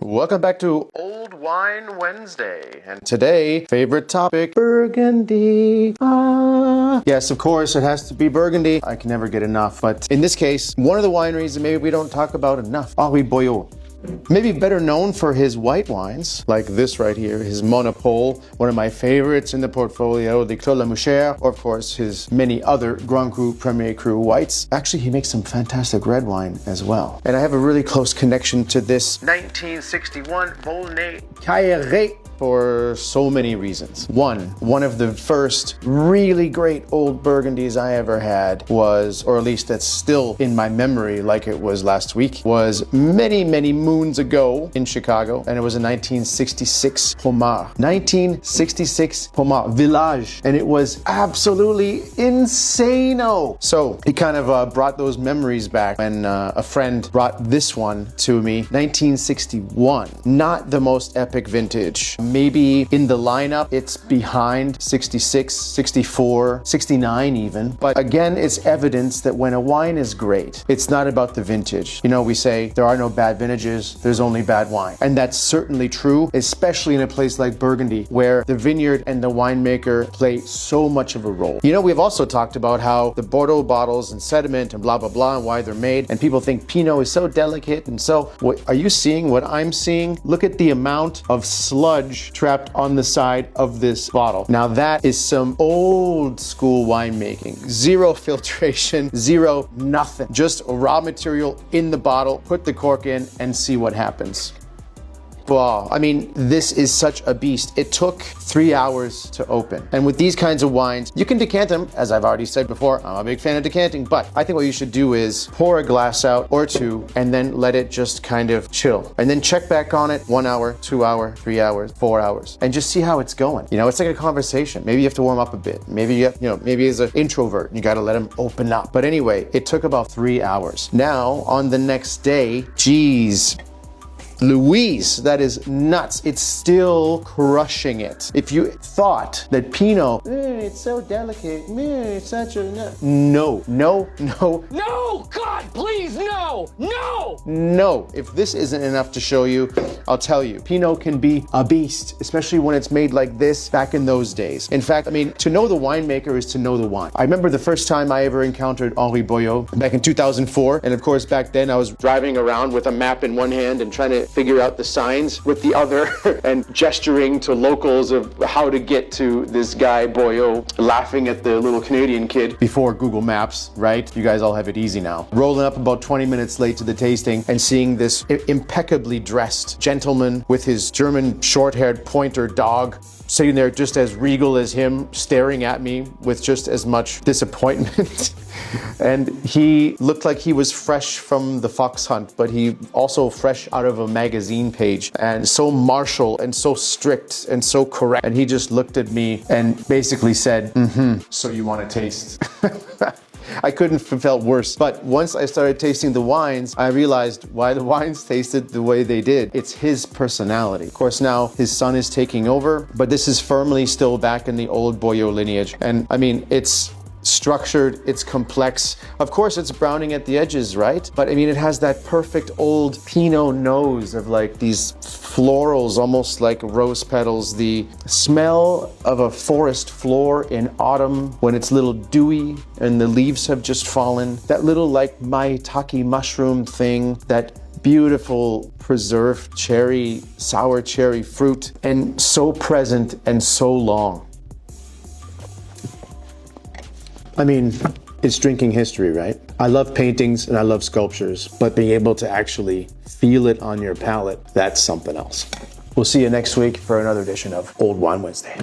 Welcome back to Old Wine Wednesday. And today, favorite topic, Burgundy. Yes, of course, it has to be Burgundy. I can never get enough. But in this case, one of the wineries that maybe we don't talk about enough, Henri Boillot. Maybe better known for his white wines, like this right here, his Monopole, one of my favorites in the portfolio, the Clos La Mouchère, or of course his many other Grand Cru, Premier Cru whites. Actually, he makes some fantastic red wine as well. And I have a really close connection to this 1961 Volnay Cailleret for so many reasons. One of the first really great old Burgundies I ever had was, or at least that's still in my memory like it was last week, was many moons ago in Chicago, and it was a 1966 Pommard. 1966 Pommard Village, and it was absolutely insane-o. So he kind of brought those memories back when a friend brought this one to me. 1961, not the most epic vintage. Maybe in the lineup, it's behind 66, 64, 69 even. But again, it's evidence that when a wine is great, it's not about the vintage. You know, we say there are no bad vintages, there's only bad wine. And that's certainly true, especially in a place like Burgundy, where the vineyard and the winemaker play so much of a role. You know, we've also talked about how the Bordeaux bottles and sediment and blah, blah, blah, and why they're made. And people think Pinot is so delicate. And so, are you seeing what I'm seeing? Look at the amount of sludge trapped on the side of this bottle. Now that is some old school winemaking. Zero filtration, zero nothing. Just raw material in the bottle, put the cork in and see what happens. Wow, I mean, this is such a beast. It took 3 hours to open. And with these kinds of wines, you can decant them. As I've already said before, I'm a big fan of decanting, but I think what you should do is pour a glass out or two and then let it just kind of chill. And then check back on it 1 hour, 2 hour, 3 hours, 4 hours, and just see how it's going. You know, it's like a conversation. Maybe you have to warm up a bit. Maybe you have, maybe as an introvert, you gotta let them open up. But anyway, it took about 3 hours. Now, on the next day, geez, Louise, that is nuts. It's still crushing it. If you thought that Pinot, it's so delicate, it's such a no. No, God, please, no. If this isn't enough to show you, I'll tell you, Pinot can be a beast, especially when it's made like this back in those days. In fact, I mean, to know the winemaker is to know the wine. I remember the first time I ever encountered Henri Boillot back in 2004. And of course, back then I was driving around with a map in one hand and trying to figure out the signs with the other and gesturing to locals of how to get to this guy Boillot, laughing at the little Canadian kid before Google Maps, right? You guys all have it easy now. Rolling up about 20 minutes late to the tasting and seeing this impeccably dressed gentleman with his German short-haired pointer dog sitting there just as regal as him, staring at me with just as much disappointment. And he looked like he was fresh from the fox hunt, but he also fresh out of a magazine page, and so martial and so strict and so correct. And he just looked at me and basically said, so you want to taste? I couldn't have felt worse. But once I started tasting the wines, I realized why the wines tasted the way they did. It's his personality. Of course, now his son is taking over, but this is firmly still back in the old Boillot lineage. And I mean, it's structured, it's complex. Of course, it's browning at the edges, right? But I mean, it has that perfect old Pinot nose of like these florals, almost like rose petals. The smell of a forest floor in autumn when it's a little dewy and the leaves have just fallen. That little like maitake mushroom thing, that beautiful preserved cherry, sour cherry fruit, and so present and so long. I mean, it's drinking history, right? I love paintings and I love sculptures, but being able to actually feel it on your palate, that's something else. We'll see you next week for another edition of Old Wine Wednesday.